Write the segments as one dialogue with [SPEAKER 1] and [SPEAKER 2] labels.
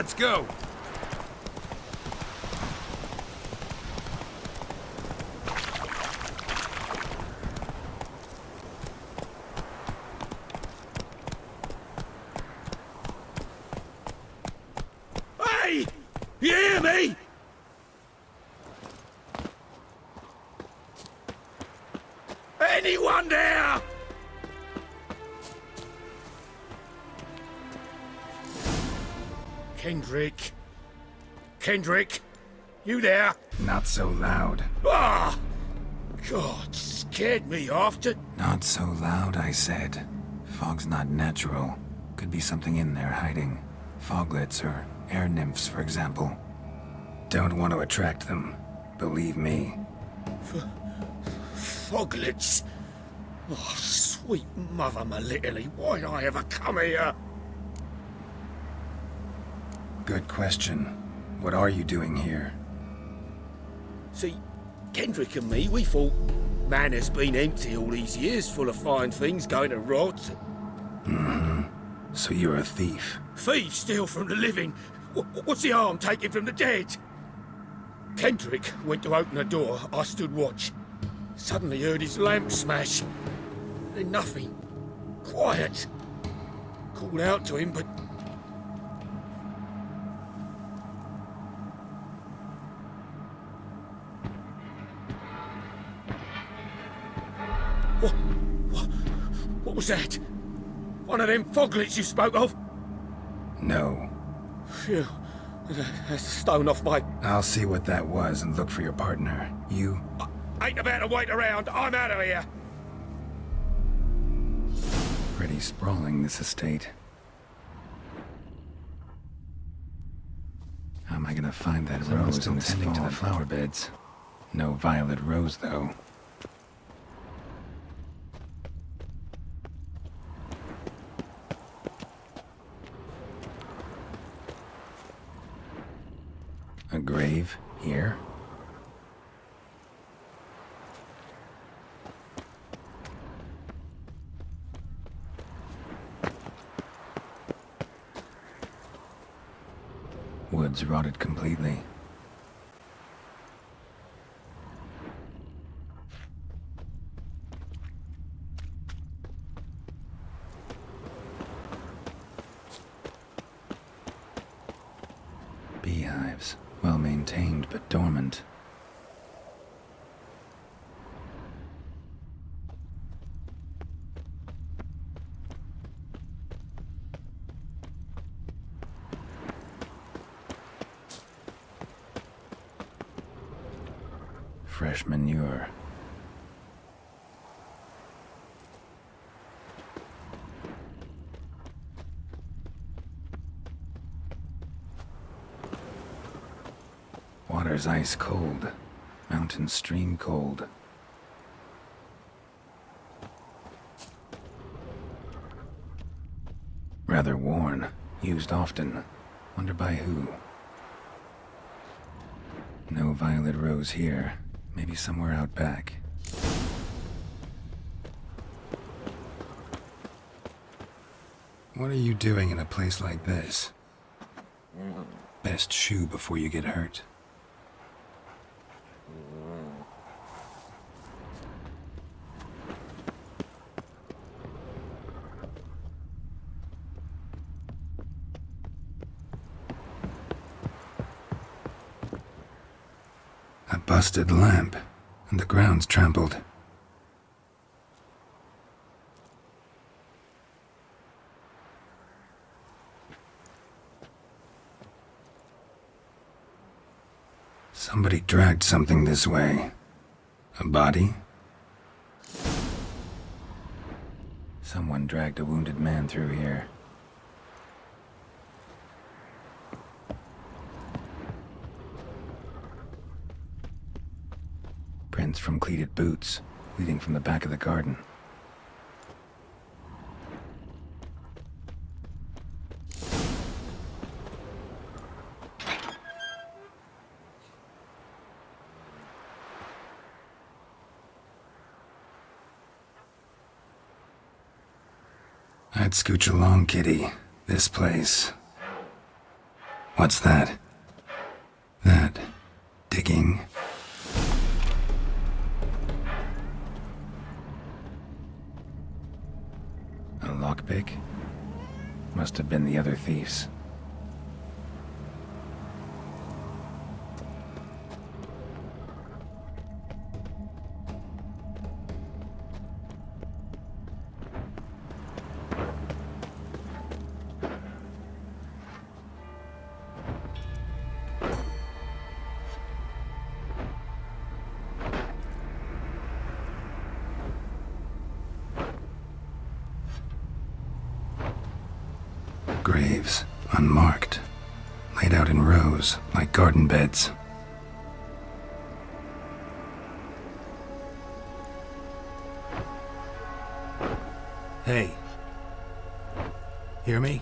[SPEAKER 1] Let's go. Hey! You hear me? Anyone there? Kendrick? Kendrick? You there?
[SPEAKER 2] Not so loud.
[SPEAKER 1] Ah! God, scared me after.
[SPEAKER 2] Not so loud, I said. Fog's not natural. Could be something in there hiding. Foglets or air nymphs, for example. Don't want to attract them. Believe me.
[SPEAKER 1] Foglets? Oh, sweet mother, my little, why'd I ever come here?
[SPEAKER 2] Good question. What are you doing here?
[SPEAKER 1] See, Kendrick and me, we thought Manor's been empty all these years, full of fine things going to rot.
[SPEAKER 2] Mm-hmm. So you're a thief?
[SPEAKER 1] Thieves steal from the living. What's the harm taken from the dead? Kendrick went to open the door. I stood watch. Suddenly heard his lamp smash. Then nothing. Quiet. Called out to him, but... What was that? One of them foglets you spoke of?
[SPEAKER 2] No.
[SPEAKER 1] Phew. That's a stone off my...
[SPEAKER 2] I'll see what that was and look for your partner. You...
[SPEAKER 1] I ain't about to wait around. I'm out of here.
[SPEAKER 2] Pretty sprawling, this estate. How am I gonna find that rose in this tending to the flower beds? No violet rose, though. A grave here? Woods rotted completely. Beehives, well maintained but dormant. Fresh manure. Water's ice cold. Mountain stream cold. Rather worn. Used often. Wonder by who. No violet rose here. Maybe somewhere out back. What are you doing in a place like this? Best shoo before you get hurt. A busted lamp, and the ground's trampled. Somebody dragged something this way. A body? Someone dragged a wounded man through here. Prints from cleated boots, leading from the back of the garden. I'd scooch along, kitty. This place. What's that? That... digging? A lockpick? Must have been the other thieves. Graves, unmarked, laid out in rows like garden beds. Hey. Hear me?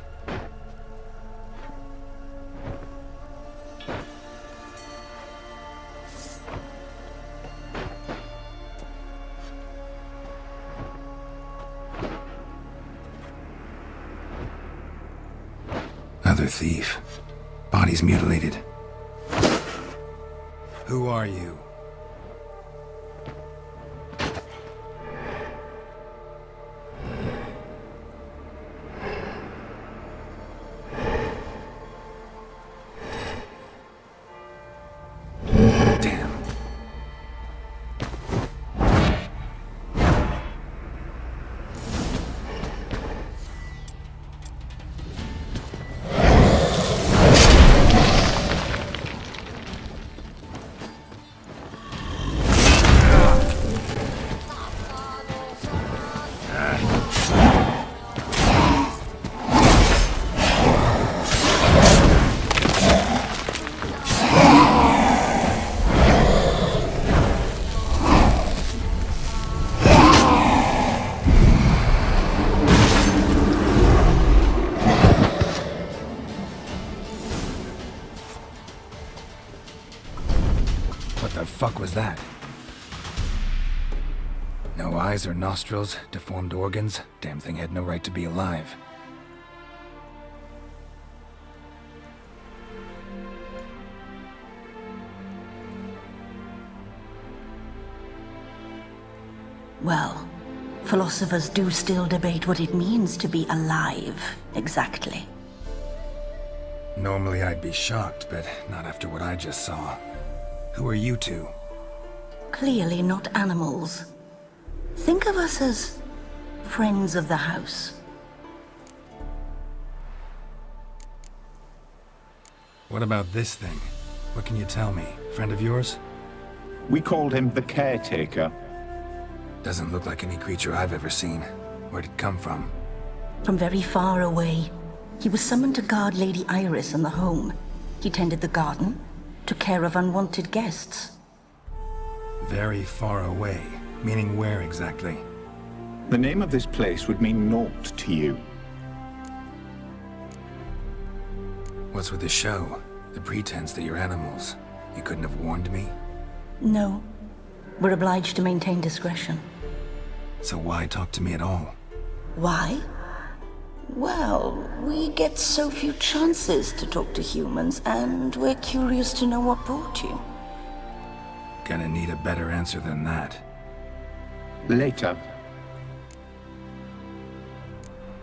[SPEAKER 2] Another thief. Bodies mutilated. Who are you? Damn. What the fuck was that? No eyes or nostrils, deformed organs. Damn thing had no right to be alive.
[SPEAKER 3] Well, philosophers do still debate what it means to be alive, exactly.
[SPEAKER 2] Normally I'd be shocked, but not after what I just saw. Who are you two?
[SPEAKER 3] Clearly not animals. Think of us as friends of the house.
[SPEAKER 2] What about this thing? What can you tell me? Friend of yours?
[SPEAKER 4] We called him the Caretaker.
[SPEAKER 2] Doesn't look like any creature I've ever seen. Where'd it come from?
[SPEAKER 3] From very far away. He was summoned to guard Lady Iris and the home. He tended the garden, took care of unwanted guests.
[SPEAKER 2] Very far away. Meaning where exactly?
[SPEAKER 4] The name of this place would mean naught to you.
[SPEAKER 2] What's with the show? The pretense that you're animals. You couldn't have warned me?
[SPEAKER 3] No. We're obliged to maintain discretion.
[SPEAKER 2] So why talk to me at all?
[SPEAKER 3] Why? Well, we get so few chances to talk to humans, and we're curious to know what brought you.
[SPEAKER 2] Gonna need a better answer than that.
[SPEAKER 4] Later.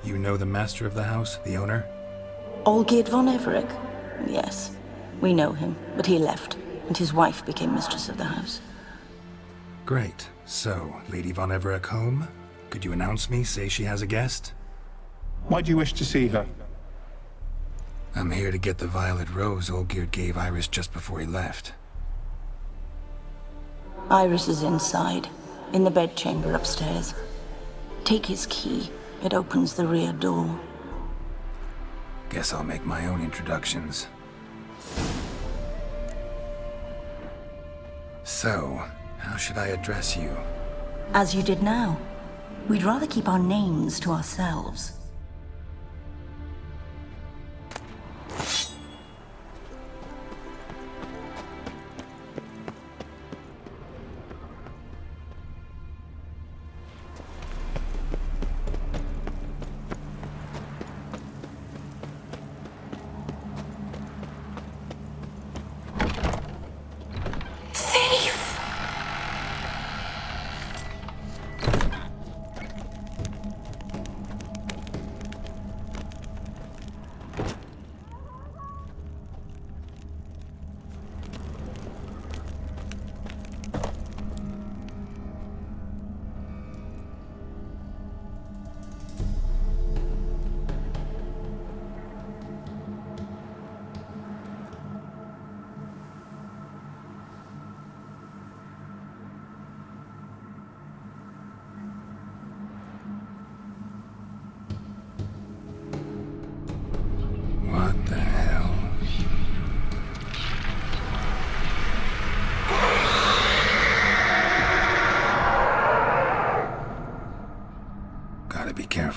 [SPEAKER 2] You know the master of the house, the owner?
[SPEAKER 3] Olgierd von Everec? Yes. We know him, but he left, and his wife became mistress of the house.
[SPEAKER 2] Great. So, Lady von Everec home? Could you announce me, say she has a guest?
[SPEAKER 4] Why do you wish to see her?
[SPEAKER 2] I'm here to get the violet rose Olgierd gave Iris just before he left.
[SPEAKER 3] Iris is inside, in the bedchamber upstairs. Take his key. It opens the rear door.
[SPEAKER 2] Guess I'll make my own introductions. So, how should I address you?
[SPEAKER 3] As you did now. We'd rather keep our names to ourselves.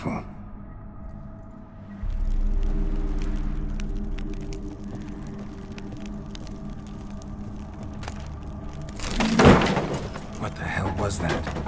[SPEAKER 2] careful. What the hell was that?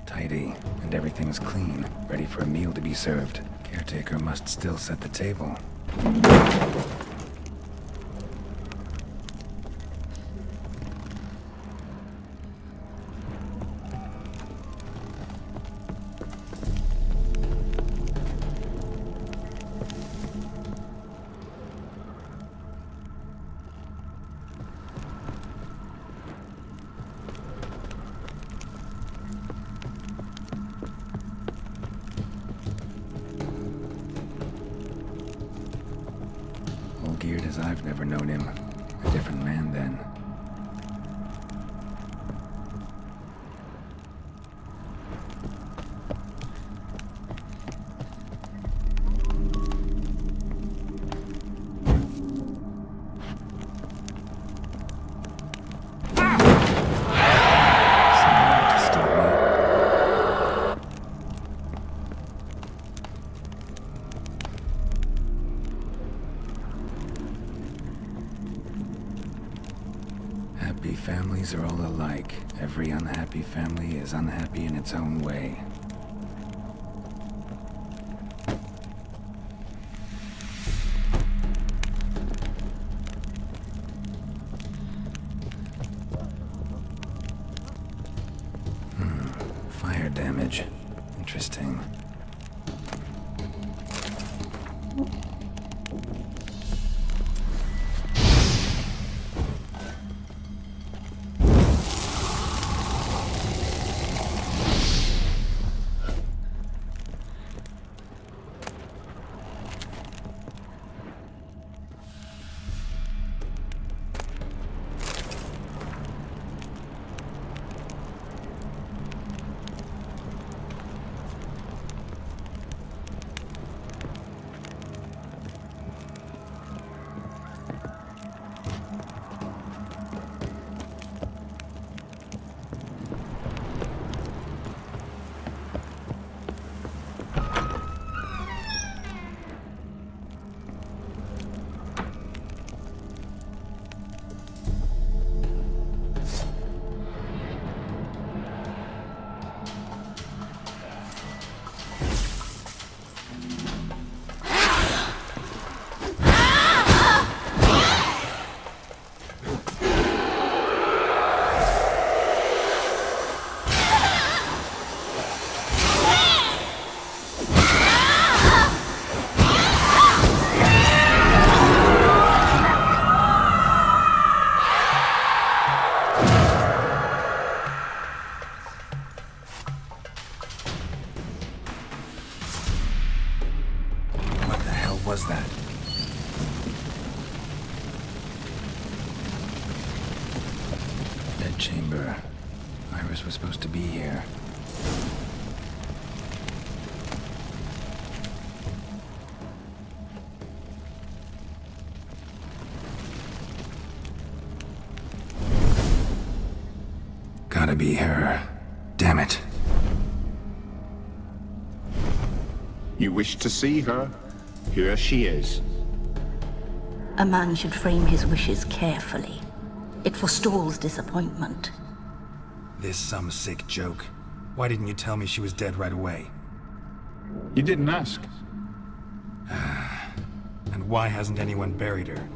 [SPEAKER 2] Tidy, and everything's clean, ready for a meal to be served. Caretaker must still set the table. Geared as I've never known him. A different man then. Someone out to stop me. Happy families are all alike. Every unhappy family is unhappy in its own way. Fire damage. Interesting. Was that? Bed chamber. Iris was supposed to be here. Gotta be her. Damn it.
[SPEAKER 4] You wish to see her? Here she is.
[SPEAKER 3] A man should frame his wishes carefully. It forestalls disappointment.
[SPEAKER 2] This some sick joke. Why didn't you tell me she was dead right away?
[SPEAKER 4] You didn't ask.
[SPEAKER 2] And why hasn't anyone buried her?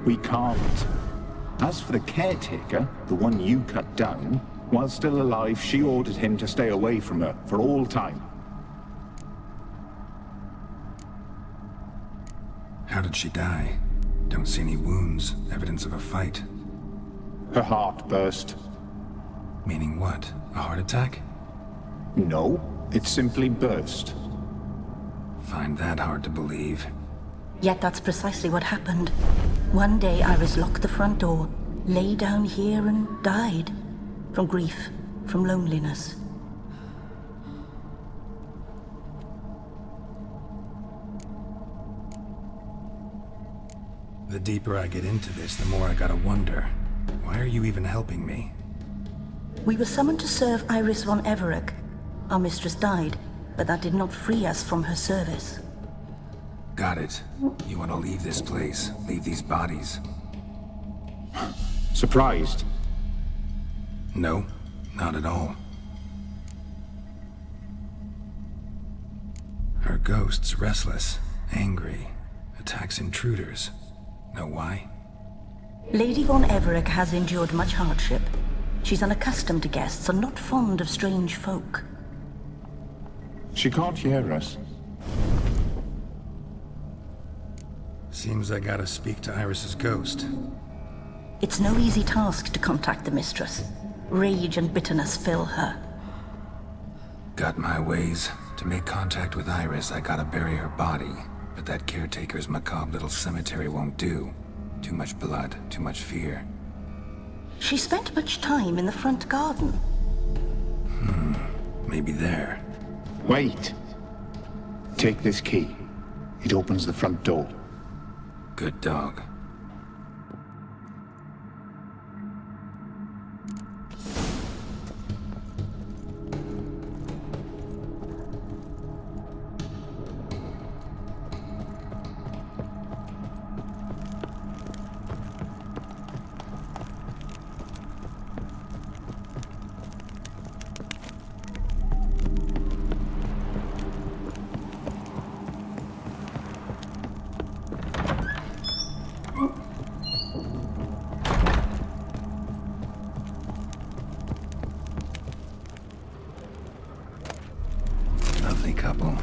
[SPEAKER 4] We can't. As for the caretaker, the one you cut down, while still alive, she ordered him to stay away from her for all time.
[SPEAKER 2] How did she die? Don't see any wounds, evidence of a fight.
[SPEAKER 4] Her heart burst.
[SPEAKER 2] Meaning what? A heart attack?
[SPEAKER 4] No, it simply burst.
[SPEAKER 2] Find that hard to believe.
[SPEAKER 3] Yet that's precisely what happened. One day Iris locked the front door, lay down here and died. From grief, from loneliness.
[SPEAKER 2] The deeper I get into this, the more I gotta wonder. Why are you even helping me?
[SPEAKER 3] We were summoned to serve Iris von Everec. Our mistress died, but that did not free us from her service.
[SPEAKER 2] Got it. You want to leave this place, leave these bodies.
[SPEAKER 4] Surprised?
[SPEAKER 2] No, not at all. Her ghost's restless, angry, attacks intruders. Know why?
[SPEAKER 3] Lady von Everec has endured much hardship. She's unaccustomed to guests and not fond of strange folk.
[SPEAKER 4] She can't hear us.
[SPEAKER 2] Seems I gotta speak to Iris's ghost.
[SPEAKER 3] It's no easy task to contact the mistress. Rage and bitterness fill her.
[SPEAKER 2] Got my ways. To make contact with Iris, I gotta bury her body. But that caretaker's macabre little cemetery won't do. Too much blood, too much fear.
[SPEAKER 3] She spent much time in the front garden.
[SPEAKER 2] Maybe there.
[SPEAKER 4] Wait. Take this key. It opens the front door.
[SPEAKER 2] Good dog. Lovely couple.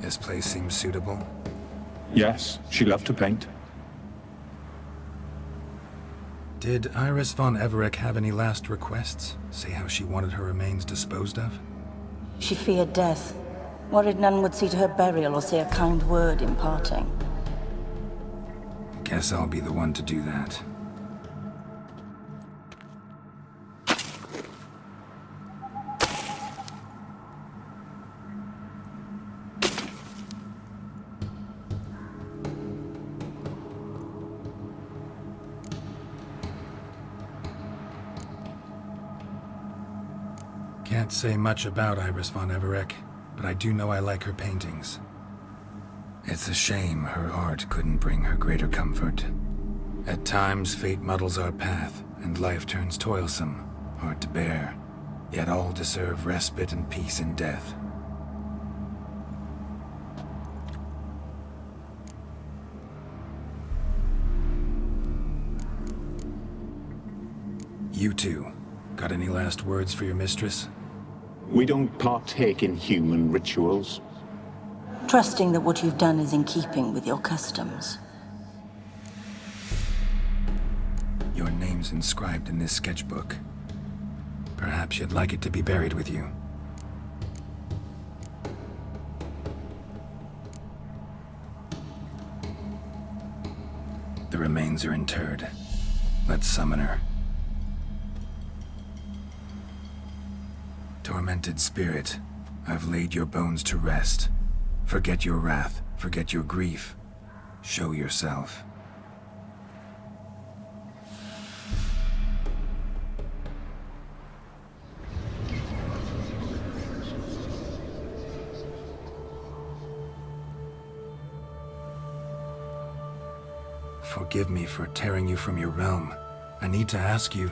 [SPEAKER 2] This place seems suitable.
[SPEAKER 4] Yes, she loved to paint.
[SPEAKER 2] Did Iris von Everec have any last requests? Say how she wanted her remains disposed of?
[SPEAKER 3] She feared death. Worried none would see to her burial or say a kind word in parting.
[SPEAKER 2] Guess I'll be the one to do that. Can't say much about Iris von Everec, but I do know I like her paintings. It's a shame her art couldn't bring her greater comfort. At times, fate muddles our path, and life turns toilsome, hard to bear. Yet all deserve respite and peace in death. You two, got any last words for your mistress?
[SPEAKER 4] We don't partake in human rituals.
[SPEAKER 3] Trusting that what you've done is in keeping with your customs.
[SPEAKER 2] Your name's inscribed in this sketchbook. Perhaps you'd like it to be buried with you. The remains are interred. Let's summon her. Tormented spirit, I've laid your bones to rest. Forget your wrath, forget your grief. Show yourself. Forgive me for tearing you from your realm. I need to ask you...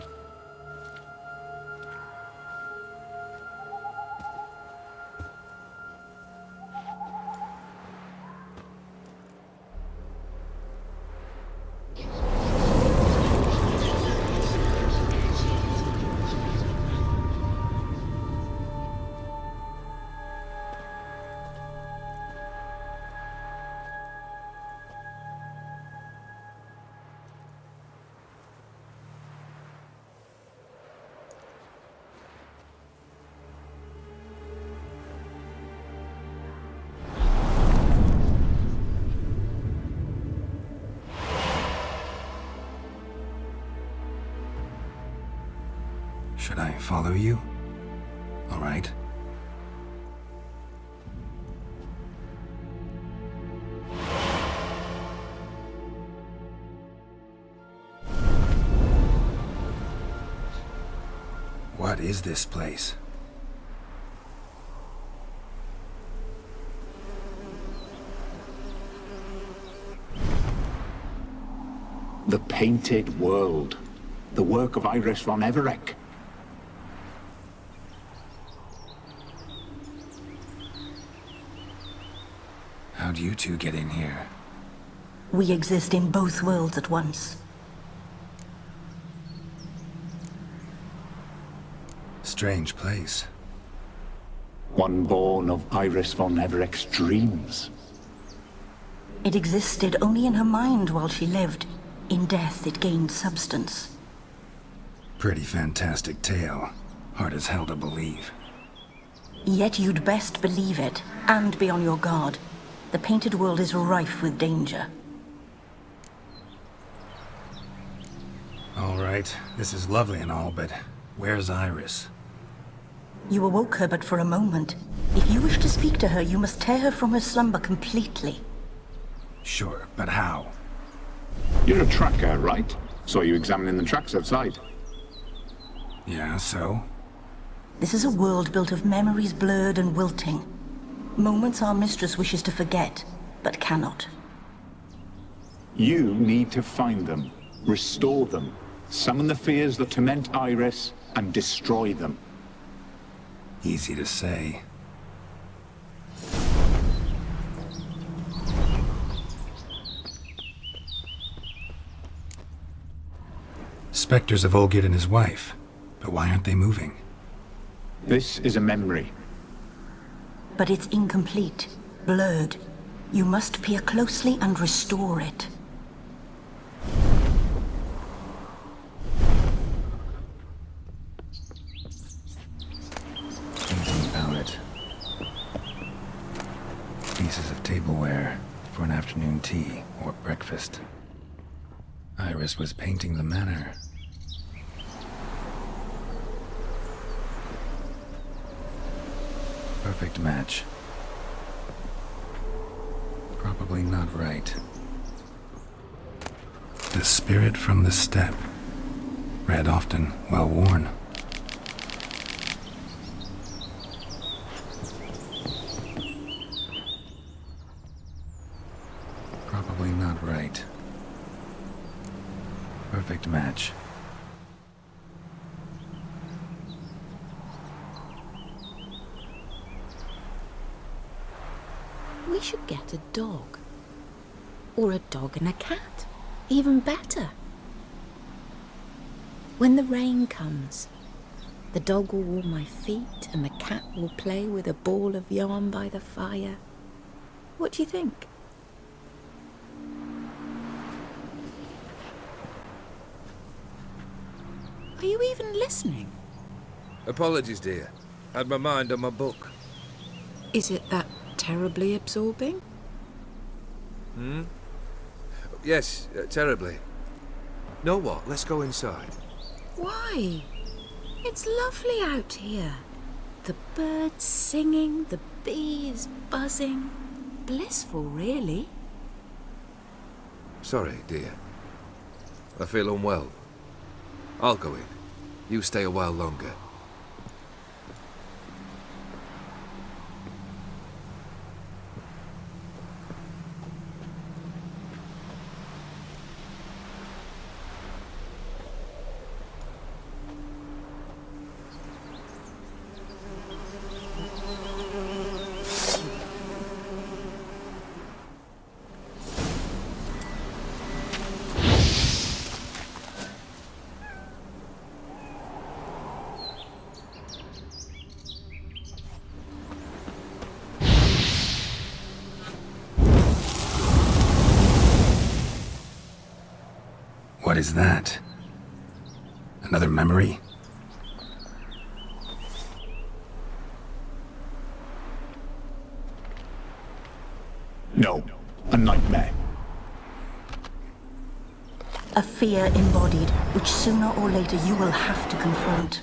[SPEAKER 2] Should I follow you? All right. What is this place?
[SPEAKER 4] The Painted World. The work of Iris von Everec.
[SPEAKER 2] How'd you two get in here?
[SPEAKER 3] We exist in both worlds at once.
[SPEAKER 2] Strange place.
[SPEAKER 4] One born of Iris von Everec's dreams.
[SPEAKER 3] It existed only in her mind while she lived. In death, it gained substance.
[SPEAKER 2] Pretty fantastic tale. Hard as hell to believe.
[SPEAKER 3] Yet you'd best believe it, and be on your guard. The Painted World is rife with danger.
[SPEAKER 2] All right, this is lovely and all, but where's Iris?
[SPEAKER 3] You awoke her but for a moment. If you wish to speak to her, you must tear her from her slumber completely.
[SPEAKER 2] Sure, but how?
[SPEAKER 4] You're a tracker, right? Saw you examining the tracks outside.
[SPEAKER 2] Yeah, so?
[SPEAKER 3] This is a world built of memories blurred and wilting. Moments our mistress wishes to forget, but cannot.
[SPEAKER 4] You need to find them, restore them, summon the fears that torment Iris, and destroy them.
[SPEAKER 2] Easy to say. Spectres of Olgid and his wife. But why aren't they moving?
[SPEAKER 4] This is a memory.
[SPEAKER 3] But it's incomplete, blurred. You must peer closely and restore it.
[SPEAKER 2] Thinking about it. Pieces of tableware for an afternoon tea or breakfast. Iris was painting the manor. Perfect match. Probably not right. The spirit from the steppe. Read often, well worn. Probably not right. Perfect match.
[SPEAKER 5] We should get a dog. Or a dog and a cat. Even better. When the rain comes, the dog will warm my feet and the cat will play with a ball of yarn by the fire. What do you think? Are you even listening?
[SPEAKER 6] Apologies, dear. Had my mind on my book.
[SPEAKER 5] Is it that terribly absorbing?
[SPEAKER 6] Yes, terribly. Know what? Let's go inside.
[SPEAKER 5] Why? It's lovely out here. The birds singing, the bees buzzing. Blissful, really.
[SPEAKER 6] Sorry, dear. I feel unwell. I'll go in. You stay a while longer.
[SPEAKER 2] What is that? Another memory?
[SPEAKER 4] No, a nightmare.
[SPEAKER 3] A fear embodied, which sooner or later you will have to confront.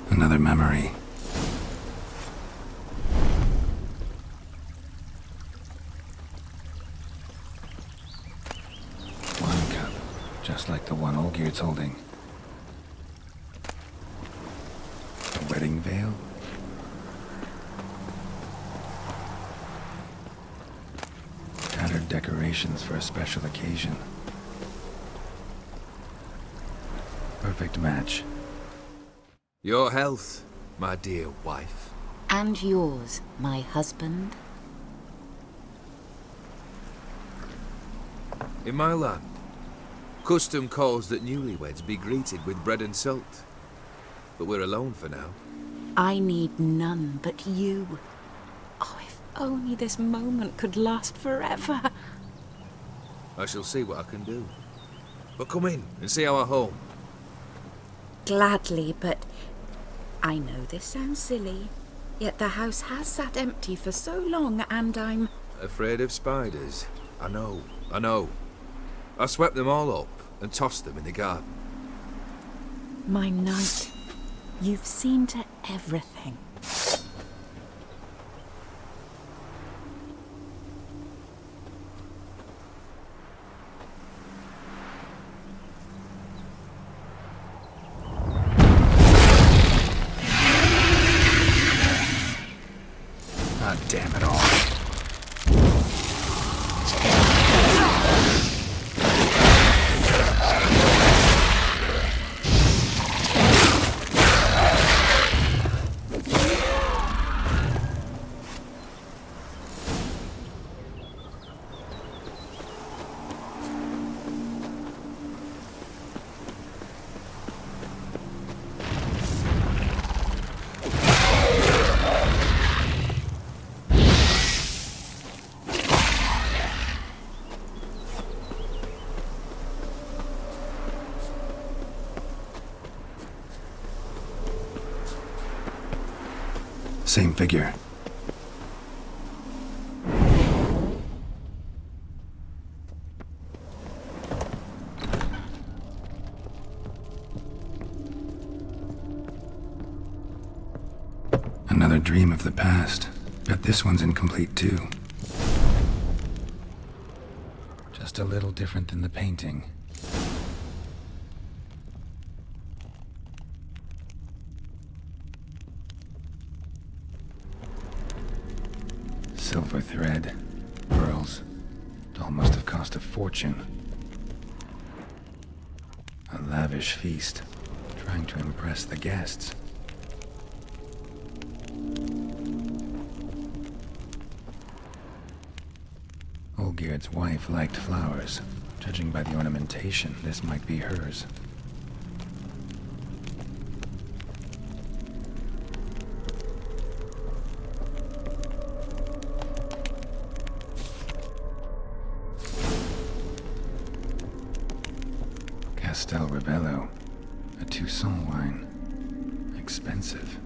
[SPEAKER 2] Another memory. One cup, just like the one Olgerd's holding. A wedding veil? Tattered decorations for a special occasion. Perfect match.
[SPEAKER 6] Your health, my dear wife.
[SPEAKER 5] And yours, my husband.
[SPEAKER 6] In my land, custom calls that newlyweds be greeted with bread and salt. But we're alone for now.
[SPEAKER 5] I need none but you. Oh, if only this moment could last forever.
[SPEAKER 6] I shall see what I can do. But come in and see our home.
[SPEAKER 5] Gladly, but I know this sounds silly, yet the house has sat empty for so long and I'm...
[SPEAKER 6] Afraid of spiders? I know. I swept them all up and tossed them in the garden.
[SPEAKER 5] My knight, you've seen to everything.
[SPEAKER 2] God damn it all. Same figure. Another dream of the past. Bet this one's incomplete too. Just a little different than the painting. Silver thread, pearls. Doll must have cost a fortune. A lavish feast, trying to impress the guests. Olgierd's wife liked flowers. Judging by the ornamentation, this might be hers. Castel Ravello, a Toussaint wine. Expensive.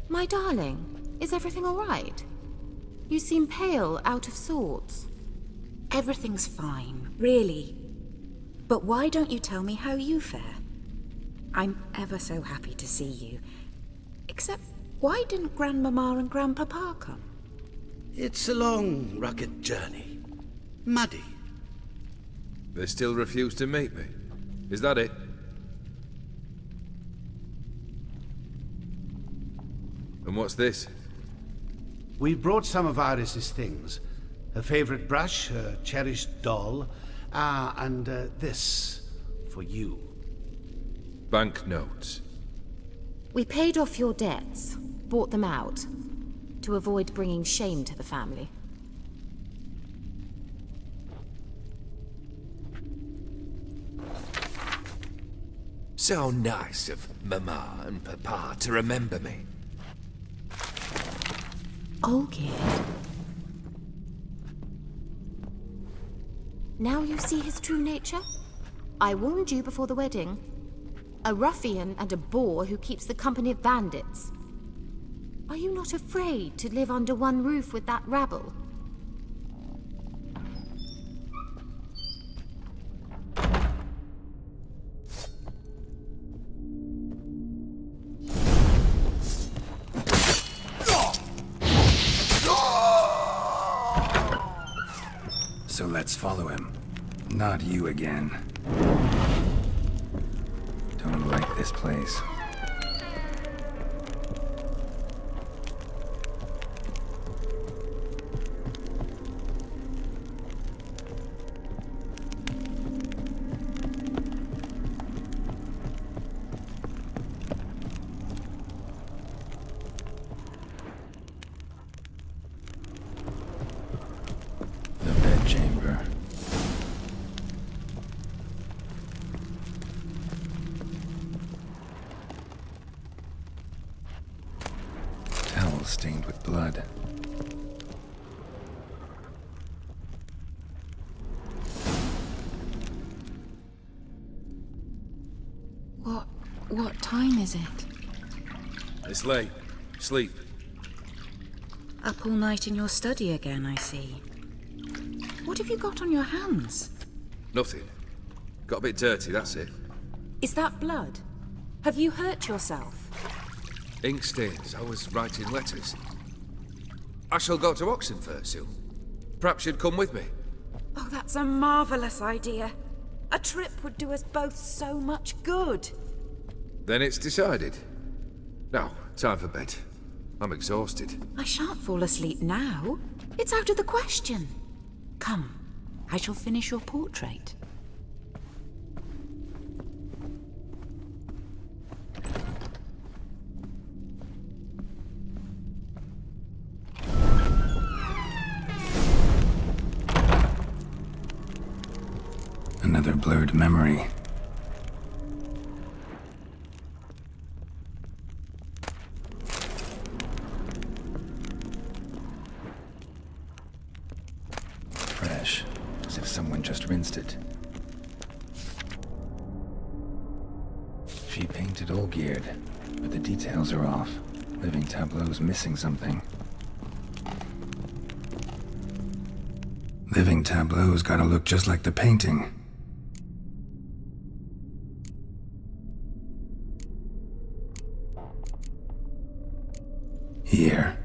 [SPEAKER 5] My darling, is everything all right? You seem pale, out of sorts.
[SPEAKER 7] Everything's fine, really. But why don't you tell me how you fare? I'm ever so happy to see you. Except, why didn't Grandmama and Grandpapa come?
[SPEAKER 8] It's a long, rugged journey. Muddy.
[SPEAKER 6] They still refuse to meet me. Is that it? And what's this?
[SPEAKER 8] We've brought some of Iris's things. Her favorite brush, her cherished doll, and this for you.
[SPEAKER 6] Banknotes.
[SPEAKER 5] We paid off your debts, bought them out, to avoid bringing shame to the family.
[SPEAKER 6] So nice of Mama and Papa to remember me.
[SPEAKER 5] Olgierd. Now you see his true nature? I warned you before the wedding. A ruffian and a boor who keeps the company of bandits. Are you not afraid to live under one roof with that rabble?
[SPEAKER 2] So let's follow him. Not you again. Don't like this place. The bedchamber. Towel stained with blood.
[SPEAKER 7] What time is it?
[SPEAKER 6] It's late. Sleep.
[SPEAKER 7] Up all night in your study again, I see. What have you got on your hands?
[SPEAKER 6] Nothing. Got a bit dirty, that's it.
[SPEAKER 7] Is that blood? Have you hurt yourself?
[SPEAKER 6] Ink stains. I was writing letters. I shall go to Oxenfurt soon. Perhaps you'd come with me.
[SPEAKER 7] Oh, that's a marvelous idea. A trip would do us both so much good.
[SPEAKER 6] Then it's decided. Now, time for bed. I'm exhausted.
[SPEAKER 7] I shan't fall asleep now. It's out of the question. Come, I shall finish your portrait.
[SPEAKER 2] Another blurred memory. just rinsed it. She painted Olgierd, but the details are off. Living Tableau's missing something. Living Tableau's gotta look just like the painting. Here.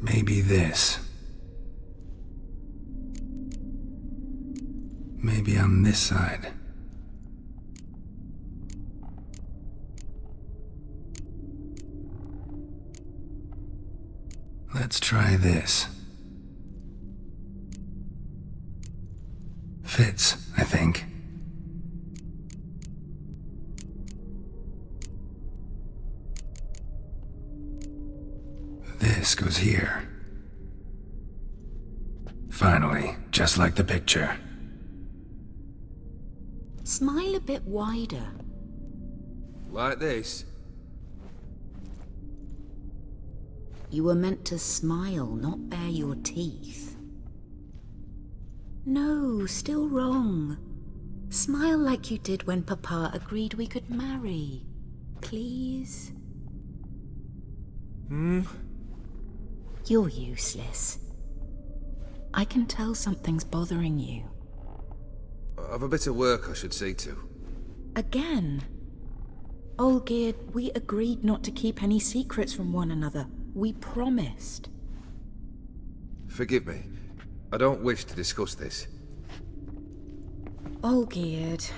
[SPEAKER 2] Maybe this. Maybe on this side. Let's try this. Fits, I think. This goes here. Finally, just like the picture.
[SPEAKER 7] Smile a bit wider.
[SPEAKER 6] Like this?
[SPEAKER 7] You were meant to smile, not bare your teeth. No, still wrong. Smile like you did when Papa agreed we could marry. Please? You're useless. I can tell something's bothering you.
[SPEAKER 6] I've a bit of work I should see to.
[SPEAKER 7] Again? Olgierd, we agreed not to keep any secrets from one another. We promised.
[SPEAKER 6] Forgive me. I don't wish to discuss this.
[SPEAKER 7] Olgierd.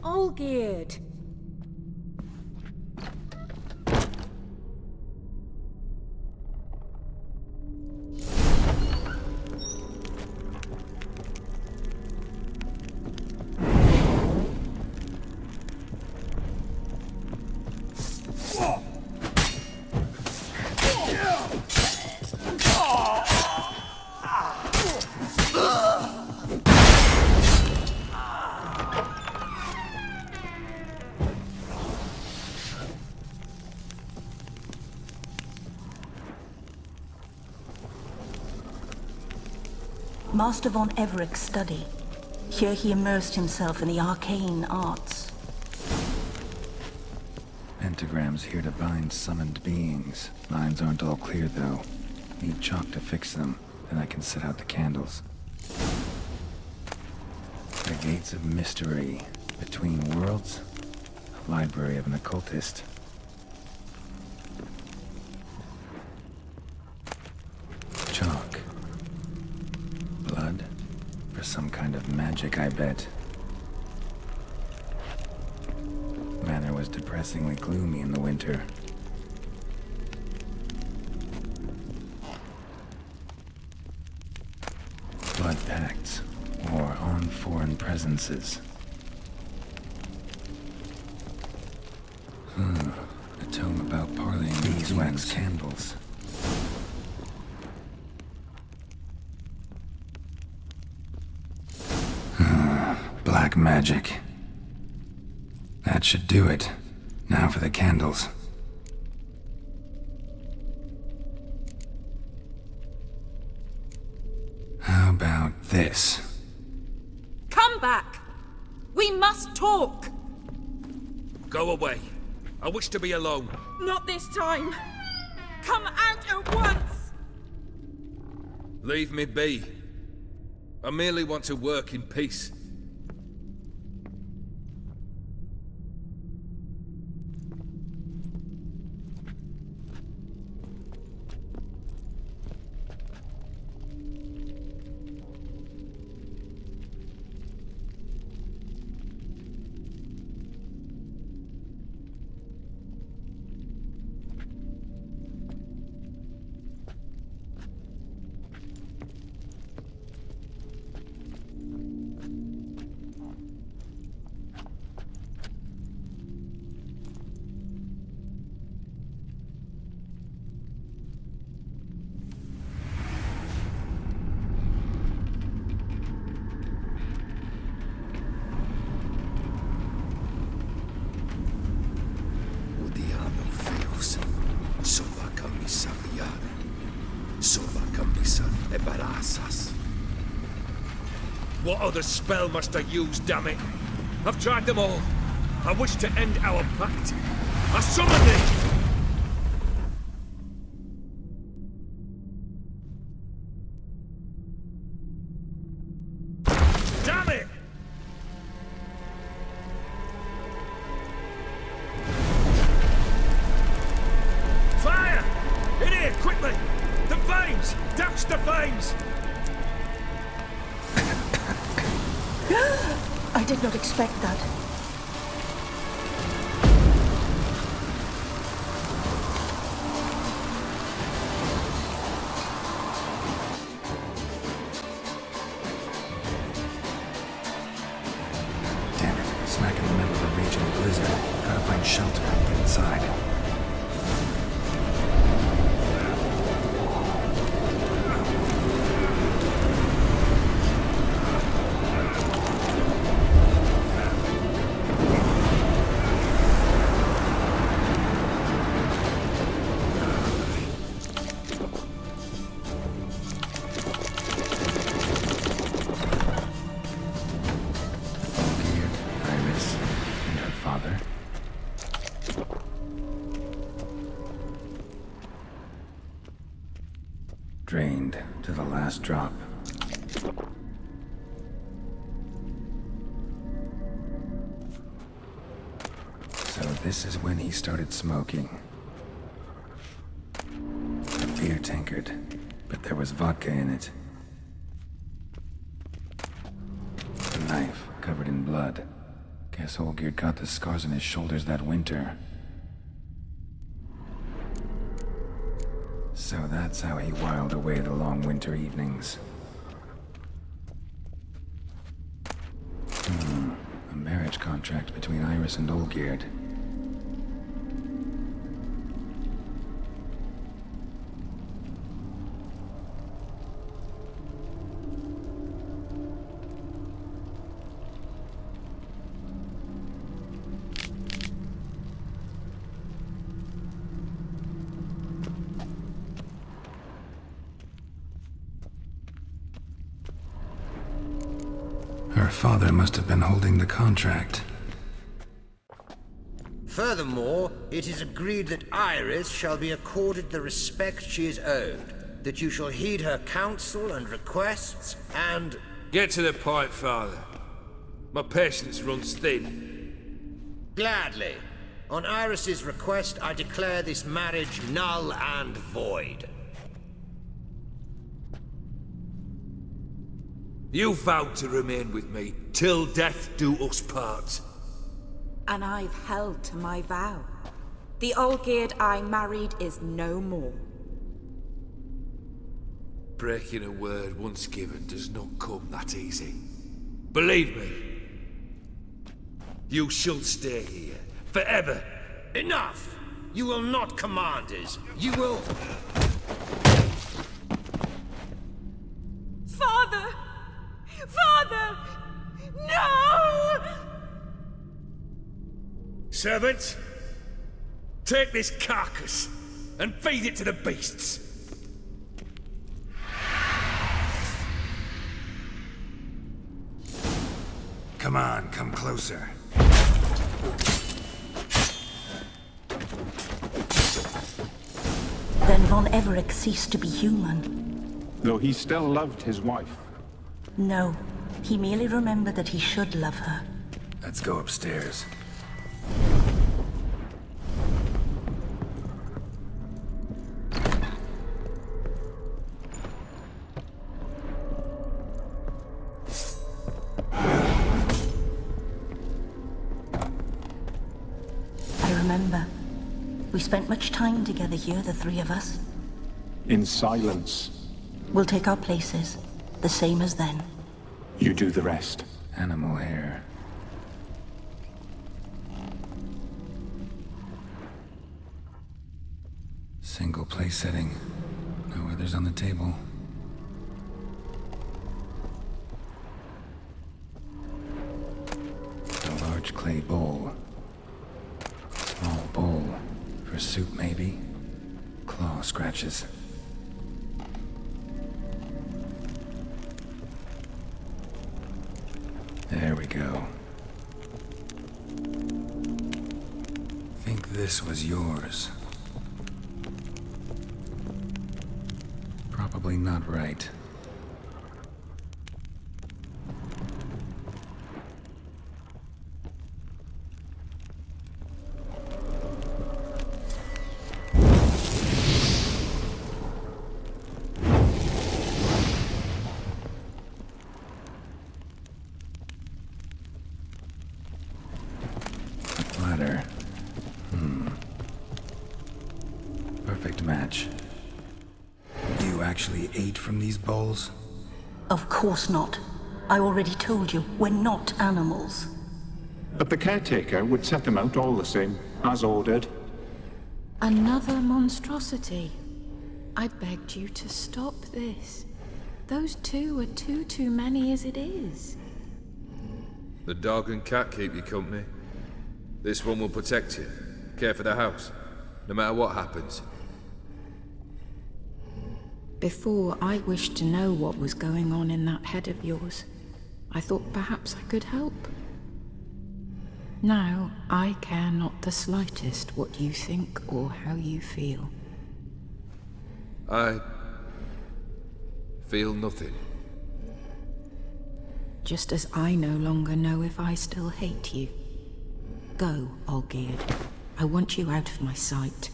[SPEAKER 7] Olgierd!
[SPEAKER 3] Master von Everett's study. Here he immersed himself in the arcane arts.
[SPEAKER 2] Pentagrams here to bind summoned beings. Lines aren't all clear, though. Need chalk to fix them, then I can set out the candles. The Gates of Mystery. Between Worlds? Library of an occultist. Chalk. Blood? For some kind of magic, I bet. Manor was depressingly gloomy in the winter. Blood pacts, or on foreign presences. A tome about parlaying beeswax candles. Black magic. That should do it. Now for the candles. How about this?
[SPEAKER 7] Come back! We must talk!
[SPEAKER 6] Go away. I wish to be alone.
[SPEAKER 7] Not this time! Come out at once!
[SPEAKER 6] Leave me be. I merely want to work in peace. Soma camisa embarazas.
[SPEAKER 9] What other spell must I use, damn it? I've tried them all. I wish to end our pact. I summon thee! Damn it! Fire! In here, quickly! The flames! Douse the flames!
[SPEAKER 3] I did not expect that.
[SPEAKER 2] Damn it, smack in the middle of a raging blizzard. Gotta find shelter and get inside. Iris and her father. Drained to the last drop. So this is when he started smoking. A beer tankard, but there was vodka in it. A knife covered in blood. Guess Olgierd got the scars on his shoulders that winter. So that's how he whiled away the long winter evenings. A marriage contract between Iris and Olgierd. Her father must have been holding the contract.
[SPEAKER 10] Furthermore, it is agreed that Iris shall be accorded the respect she is owed, that you shall heed her counsel and requests, and...
[SPEAKER 9] Get to the point, Father. My patience runs thin.
[SPEAKER 10] Gladly. On Iris's request, I declare this marriage null and void.
[SPEAKER 9] You vowed to remain with me, till death do us part.
[SPEAKER 7] And I've held to my vow. The Olgierd I married is no more.
[SPEAKER 9] Breaking a word once given does not come that easy. Believe me. You shall stay here, forever.
[SPEAKER 10] Enough! You will not command us. You will...
[SPEAKER 7] Father! Father! No!
[SPEAKER 9] Servants, take this carcass and feed it to the beasts.
[SPEAKER 2] Come on, come closer.
[SPEAKER 3] Then Von Everett ceased to be human.
[SPEAKER 4] Though he still loved his wife.
[SPEAKER 3] No, he merely remembered that he should love her.
[SPEAKER 2] Let's go upstairs.
[SPEAKER 3] I remember. We spent much time together here, the three of us.
[SPEAKER 4] In silence.
[SPEAKER 3] We'll take our places, the same as then.
[SPEAKER 4] You do the rest.
[SPEAKER 2] Animal hair. Single place setting. No others on the table. A large clay bowl. Small bowl. For soup, maybe? Claw scratches. There we go. Think this was yours. Probably not right. Ladder. Perfect match. You actually ate from these bowls?
[SPEAKER 3] Of course not. I already told you, we're not animals.
[SPEAKER 4] But the caretaker would set them out all the same, as ordered.
[SPEAKER 7] Another monstrosity. I begged you to stop this. Those two are too many as it is.
[SPEAKER 6] The dog and cat keep you company. This one will protect you, care for the house, no matter what happens.
[SPEAKER 7] Before, I wished to know what was going on in that head of yours. I thought perhaps I could help. Now, I care not the slightest what you think or how you feel.
[SPEAKER 6] I feel nothing.
[SPEAKER 7] Just as I no longer know if I still hate you. Go, Olgierd. I want you out of my sight.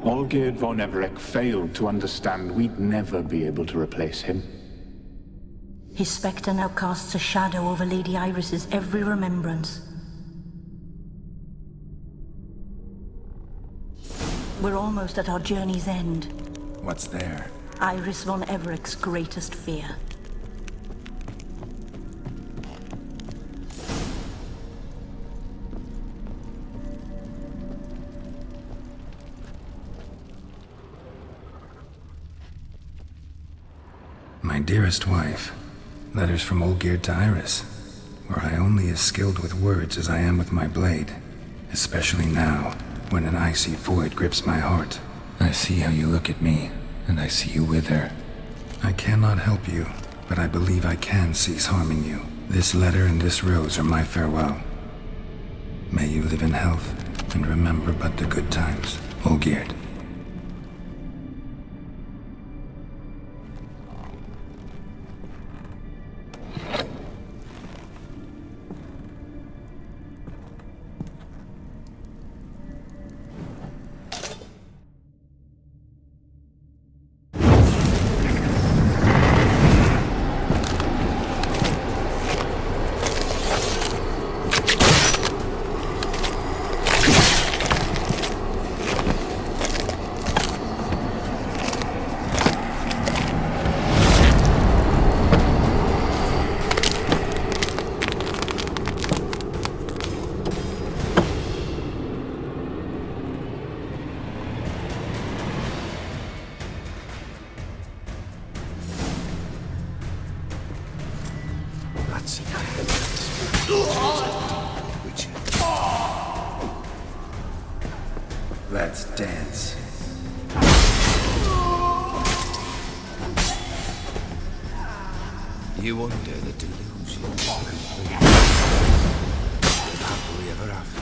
[SPEAKER 4] Olgierd von Everec failed to understand we'd never be able to replace him.
[SPEAKER 3] His spectre now casts a shadow over Lady Iris's every remembrance. We're almost at our journey's end.
[SPEAKER 2] What's there?
[SPEAKER 3] Iris von Everec's greatest fear.
[SPEAKER 2] My dearest wife. Letters from Olgierd to Iris, where I only as skilled with words as I am with my blade. Especially now, when an icy void grips my heart. I see how you look at me, and I see you wither. I cannot help you, but I believe I can cease harming you. This letter and this rose are my farewell. May you live in health, and remember but the good times, Olgierd. Let's dance.
[SPEAKER 6] You under the delusion. Happily ever after.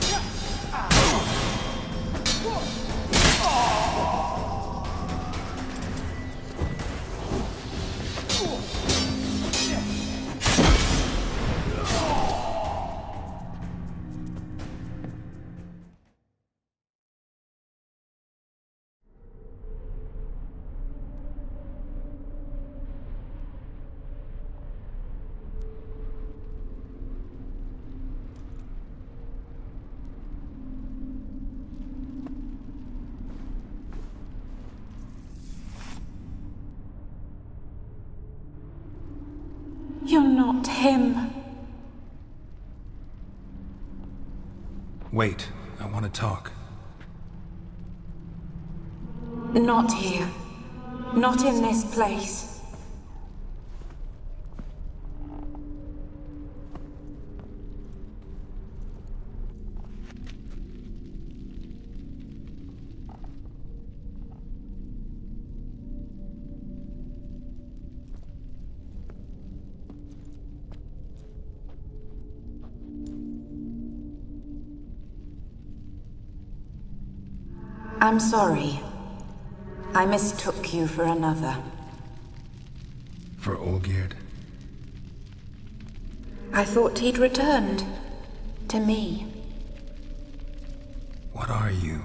[SPEAKER 7] You're not him.
[SPEAKER 2] Wait, I want to talk.
[SPEAKER 7] Not here. Not in this place. I'm sorry. I mistook you for another.
[SPEAKER 2] For Olgierd?
[SPEAKER 7] I thought he'd returned. To me.
[SPEAKER 2] What are you?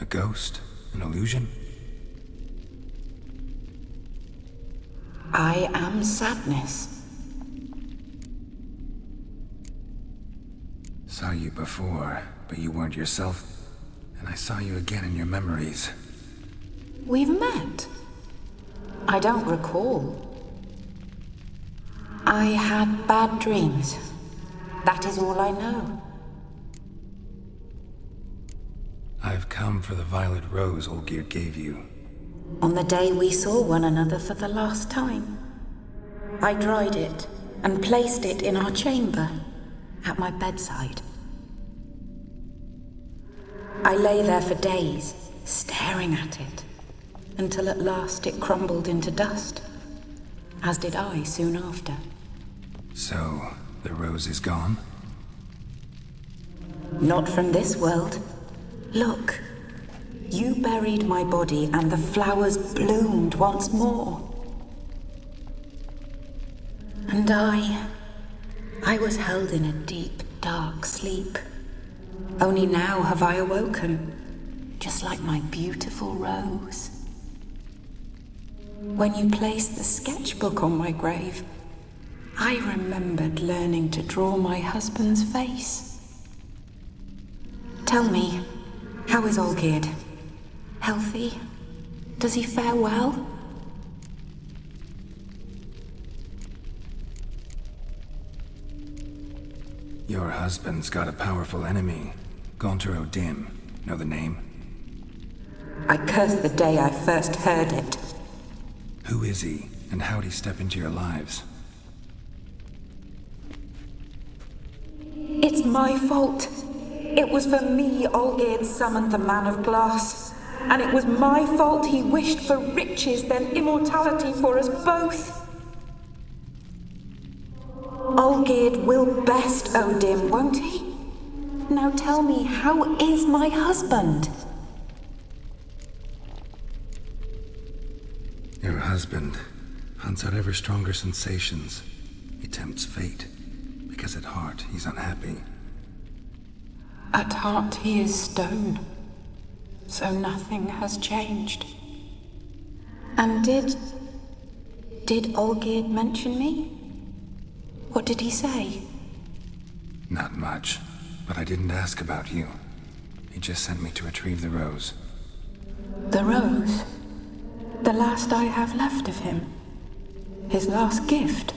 [SPEAKER 2] A ghost? An illusion?
[SPEAKER 7] I am sadness.
[SPEAKER 2] Saw you before, but you weren't yourself. And I saw you again in your memories.
[SPEAKER 7] We've met. I don't recall. I had bad dreams. That is all I know.
[SPEAKER 2] I've come for the violet rose Olgierd gave you.
[SPEAKER 7] On the day we saw one another for the last time, I dried it and placed it in our chamber, at my bedside. I lay there for days, staring at it, until at last it crumbled into dust, as did I soon after.
[SPEAKER 2] So, the rose is gone?
[SPEAKER 7] Not from this world. Look, you buried my body and the flowers bloomed once more. And I was held in a deep, dark sleep. Only now have I awoken, just like my beautiful rose. When you placed the sketchbook on my grave, I remembered learning to draw my husband's face. Tell me, how is Olgierd? Healthy? Does he fare well?
[SPEAKER 2] Your husband's got a powerful enemy. Gaunter O'Dim. Know the name?
[SPEAKER 7] I curse the day I first heard it.
[SPEAKER 2] Who is he, and how'd he step into your lives?
[SPEAKER 7] It's my fault. It was for me Olgierd summoned the Man of Glass. And it was my fault he wished for riches, then immortality for us both. Olgierd will best O'Dim, won't he? Now tell me, how is my husband?
[SPEAKER 2] Your husband hunts out ever stronger sensations. He tempts fate, because at heart he's unhappy.
[SPEAKER 7] At heart he is stone, so nothing has changed. And did Olgierd mention me? What did he say?
[SPEAKER 2] Not much, but I didn't ask about you. He just sent me to retrieve the rose.
[SPEAKER 7] The rose? The last I have left of him? His last gift?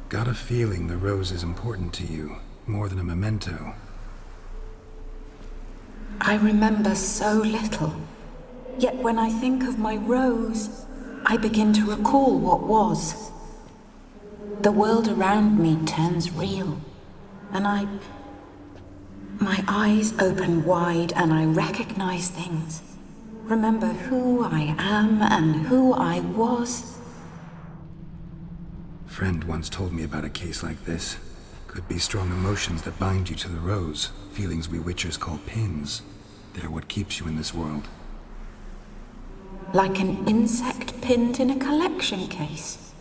[SPEAKER 2] Got a feeling the rose is important to you, more than a memento.
[SPEAKER 7] I remember so little. Yet when I think of my rose, I begin to recall what was. The world around me turns real, and my eyes open wide and I recognize things. Remember who I am and who I was.
[SPEAKER 2] Friend once told me about a case like this. Could be strong emotions that bind you to the rose, feelings we witchers call pins. They're what keeps you in this world.
[SPEAKER 7] Like an insect pinned in a collection case.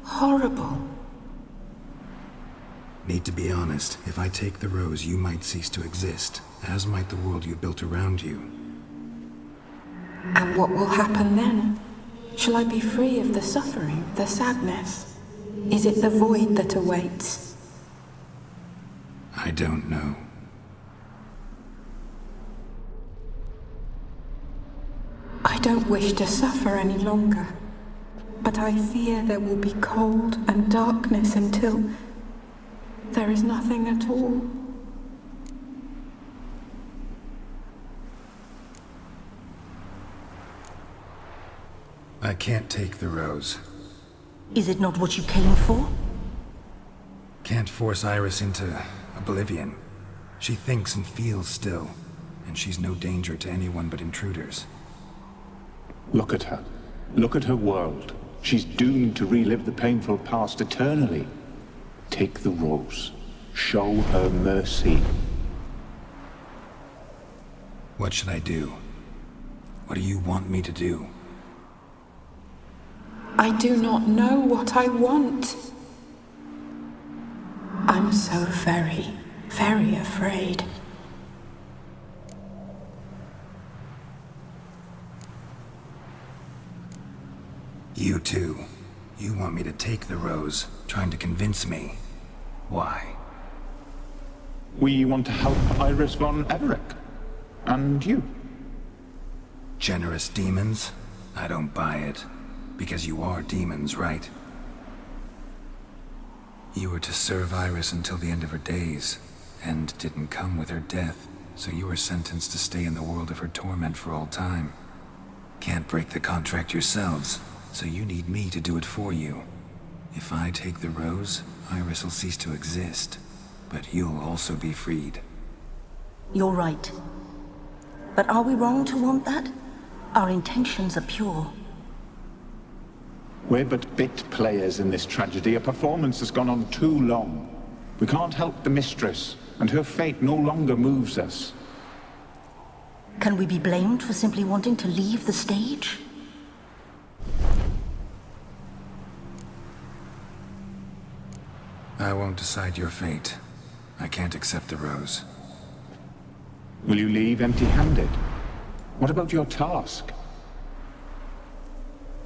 [SPEAKER 7] Horrible.
[SPEAKER 2] Need to be honest, if I take the rose, you might cease to exist, as might the world you built around you.
[SPEAKER 7] And what will happen then? Shall I be free of the suffering, the sadness? Is it the void that awaits?
[SPEAKER 2] I don't know.
[SPEAKER 7] I don't wish to suffer any longer, but I fear there will be cold and darkness until there is nothing at all.
[SPEAKER 2] I can't take the rose.
[SPEAKER 3] Is it not what you came for?
[SPEAKER 2] Can't force Iris into oblivion. She thinks and feels still, and she's no danger to anyone but intruders.
[SPEAKER 4] Look at her. Look at her world. She's doomed to relive the painful past eternally. Take the rose. Show her mercy.
[SPEAKER 2] What should I do? What do you want me to do?
[SPEAKER 7] I do not know what I want. I'm so very, very afraid.
[SPEAKER 2] You too. You want me to take the rose, trying to convince me. Why?
[SPEAKER 4] We want to help Iris von Everick. And you.
[SPEAKER 2] Generous demons? I don't buy it. Because you are demons, right? You were to serve Iris until the end of her days. End didn't come with her death, so you were sentenced to stay in the world of her torment for all time. Can't break the contract yourselves, so you need me to do it for you. If I take the rose, Iris will cease to exist, but you'll also be freed.
[SPEAKER 3] You're right. But are we wrong to want that? Our intentions are pure.
[SPEAKER 4] We're but bit players in this tragedy. A performance has gone on too long. We can't help the mistress, and her fate no longer moves us.
[SPEAKER 3] Can we be blamed for simply wanting to leave the stage?
[SPEAKER 2] I won't decide your fate. I can't accept the rose.
[SPEAKER 4] Will you leave empty-handed? What about your task?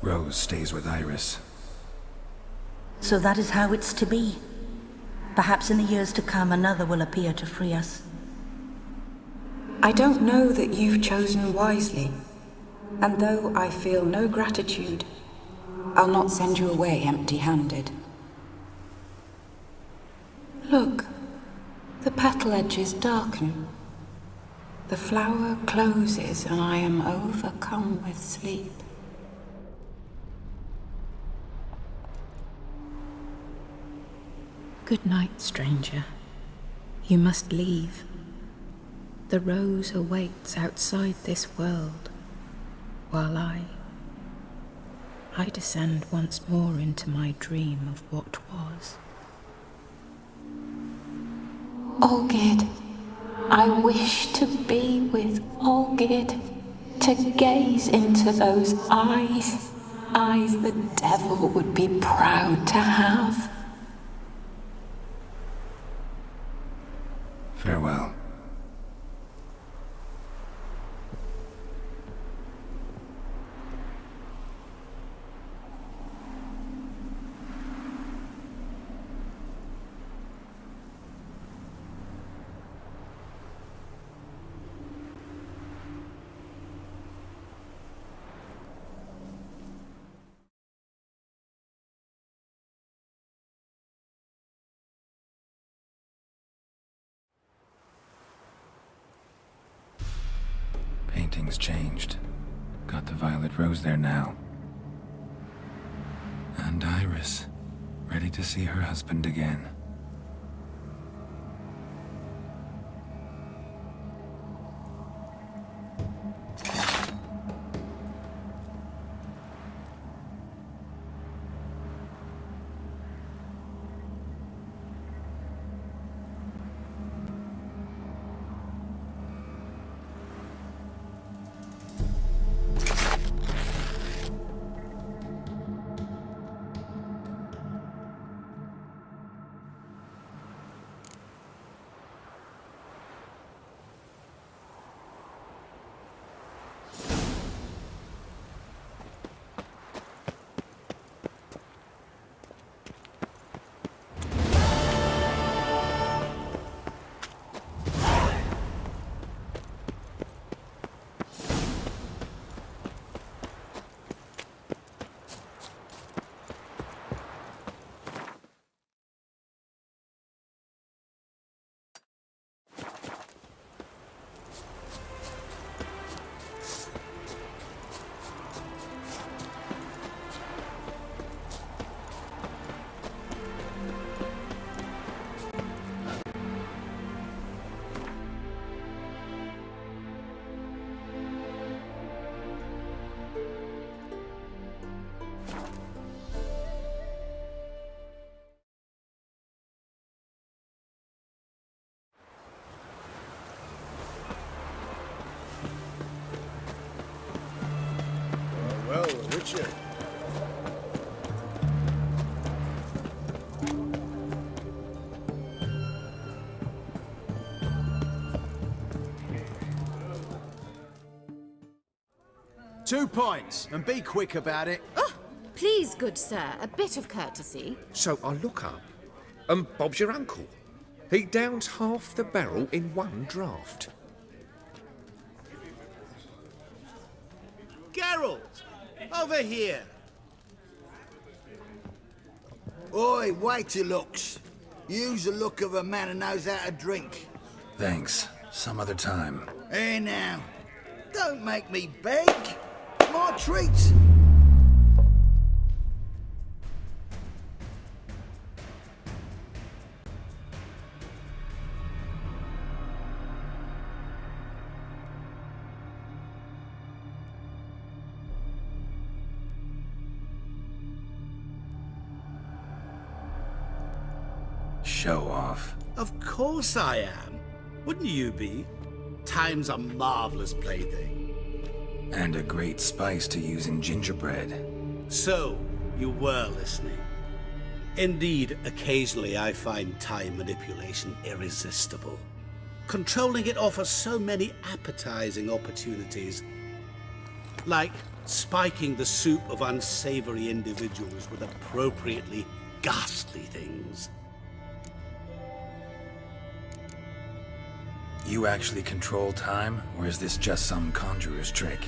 [SPEAKER 2] Rose stays with Iris.
[SPEAKER 3] So that is how it's to be. Perhaps in the years to come another will appear to free us.
[SPEAKER 7] I don't know that you've chosen wisely. And though I feel no gratitude, I'll not send you away empty-handed. Look, the petal edges darken. The flower closes and I am overcome with sleep. Good night, stranger. You must leave. The rose awaits outside this world, while I descend once more into my dream of what was. Olgid, I wish to be with Olgid, to gaze into those eyes the devil would be proud to have.
[SPEAKER 2] Farewell. Painting's changed. Got the violet rose there now. And Iris, ready to see her husband again.
[SPEAKER 10] pleasure.
[SPEAKER 11] 2 pints, and be quick about it.
[SPEAKER 5] Oh, please, good sir, a bit of courtesy.
[SPEAKER 6] So I look up, and Bob's your uncle. He downs half the barrel in one draught.
[SPEAKER 8] Geralt! Over here!
[SPEAKER 10] Oi, wait your looks. Use the look of a man who knows how to drink.
[SPEAKER 2] Thanks. Some other time.
[SPEAKER 10] Hey now, don't make me beg. My treats.
[SPEAKER 2] Show off.
[SPEAKER 8] Of course I am. Wouldn't you be? Time's a marvelous plaything.
[SPEAKER 2] And a great spice to use in gingerbread.
[SPEAKER 8] So, you were listening. Indeed, occasionally I find time manipulation irresistible. Controlling it offers so many appetizing opportunities. Like spiking the soup of unsavory individuals with appropriately ghastly things.
[SPEAKER 2] You actually control time, or is this just some conjurer's trick?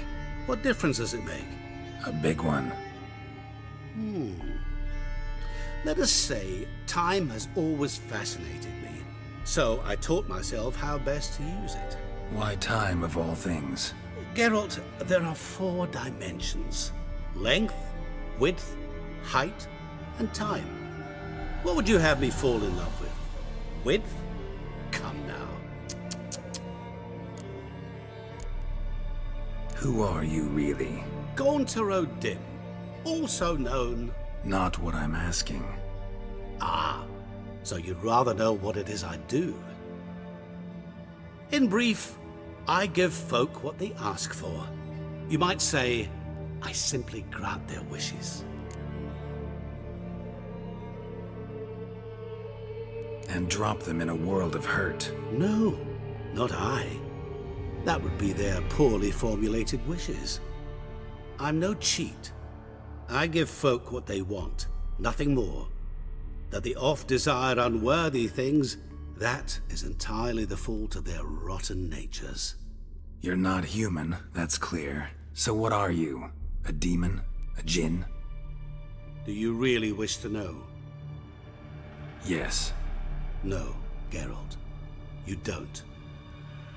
[SPEAKER 8] What difference does it make?
[SPEAKER 2] A big one.
[SPEAKER 8] Let us say, time has always fascinated me. So I taught myself how best to use it.
[SPEAKER 2] Why time, of all things?
[SPEAKER 8] Geralt, there are 4 dimensions. Length, width, height, and time. What would you have me fall in love with? Width? Come now.
[SPEAKER 2] Who are you, really?
[SPEAKER 8] Gaunter O'Dim, also known...
[SPEAKER 2] Not what I'm asking.
[SPEAKER 8] Ah, so you'd rather know what it is I do. In brief, I give folk what they ask for. You might say, I simply grant their wishes.
[SPEAKER 2] And drop them in a world of hurt.
[SPEAKER 8] No, not I. That would be their poorly formulated wishes. I'm no cheat. I give folk what they want, nothing more. That they oft desire unworthy things, that is entirely the fault of their rotten natures.
[SPEAKER 2] You're not human, that's clear. So what are you? A demon? A djinn?
[SPEAKER 8] Do you really wish to know?
[SPEAKER 2] Yes.
[SPEAKER 8] No, Geralt. You don't.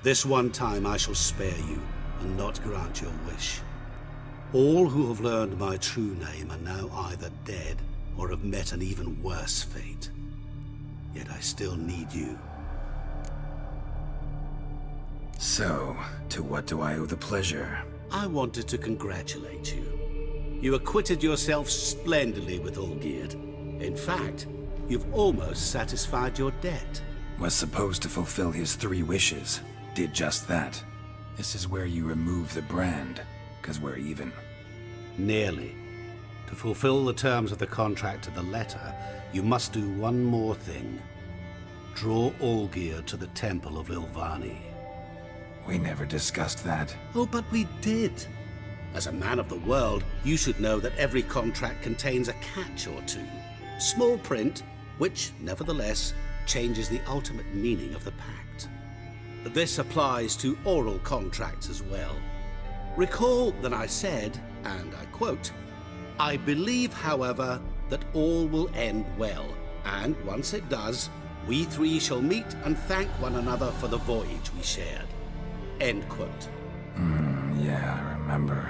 [SPEAKER 8] This one time I shall spare you, and not grant your wish. All who have learned my true name are now either dead, or have met an even worse fate. Yet I still need you.
[SPEAKER 2] So, to what do I owe the pleasure?
[SPEAKER 8] I wanted to congratulate you. You acquitted yourself splendidly with Olgierd. In fact, you've almost satisfied your debt.
[SPEAKER 2] Was supposed to fulfill his 3 wishes. Did just that. This is where you remove the brand, 'cause we're even.
[SPEAKER 8] Nearly. To fulfill the terms of the contract to the letter, you must do one more thing. Draw Olgierd to the Temple of Lilvani.
[SPEAKER 2] We never discussed that.
[SPEAKER 8] Oh, but we did. As a man of the world, you should know that every contract contains a catch or two. Small print, which, nevertheless, changes the ultimate meaning of the pact. This applies to oral contracts as well. Recall that I said, and I quote, I believe, however, that all will end well, and once it does, we 3 shall meet and thank one another for the voyage we shared. End quote.
[SPEAKER 2] Yeah, I remember.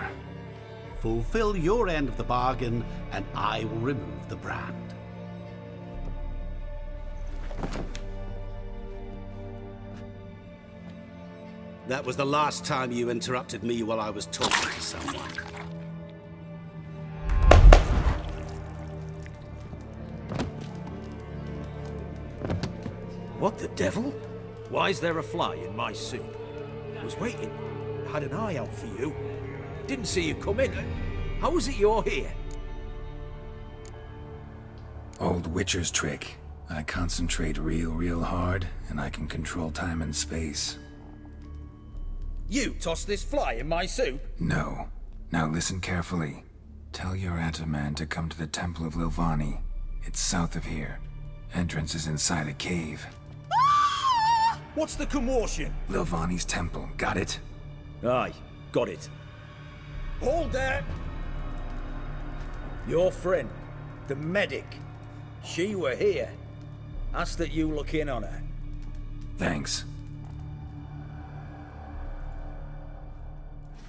[SPEAKER 8] Fulfill your end of the bargain, and I will remove the brand. That was the last time you interrupted me while I was talking to someone.
[SPEAKER 12] What the devil? Why is there a fly in my soup? I was waiting. I had an eye out for you. Didn't see you come in. How is it you're here?
[SPEAKER 2] Old Witcher's trick. I concentrate real hard, and I can control time and space.
[SPEAKER 12] You tossed this fly in my soup?
[SPEAKER 2] No. Now listen carefully. Tell your Ataman to come to the Temple of Lilvani. It's south of here. Entrance is inside a cave.
[SPEAKER 12] What's the commotion?
[SPEAKER 2] Lilvani's temple, got it?
[SPEAKER 12] Aye, got it. Hold there! Your friend, the medic, she were here. Ask that you look in on her.
[SPEAKER 2] Thanks.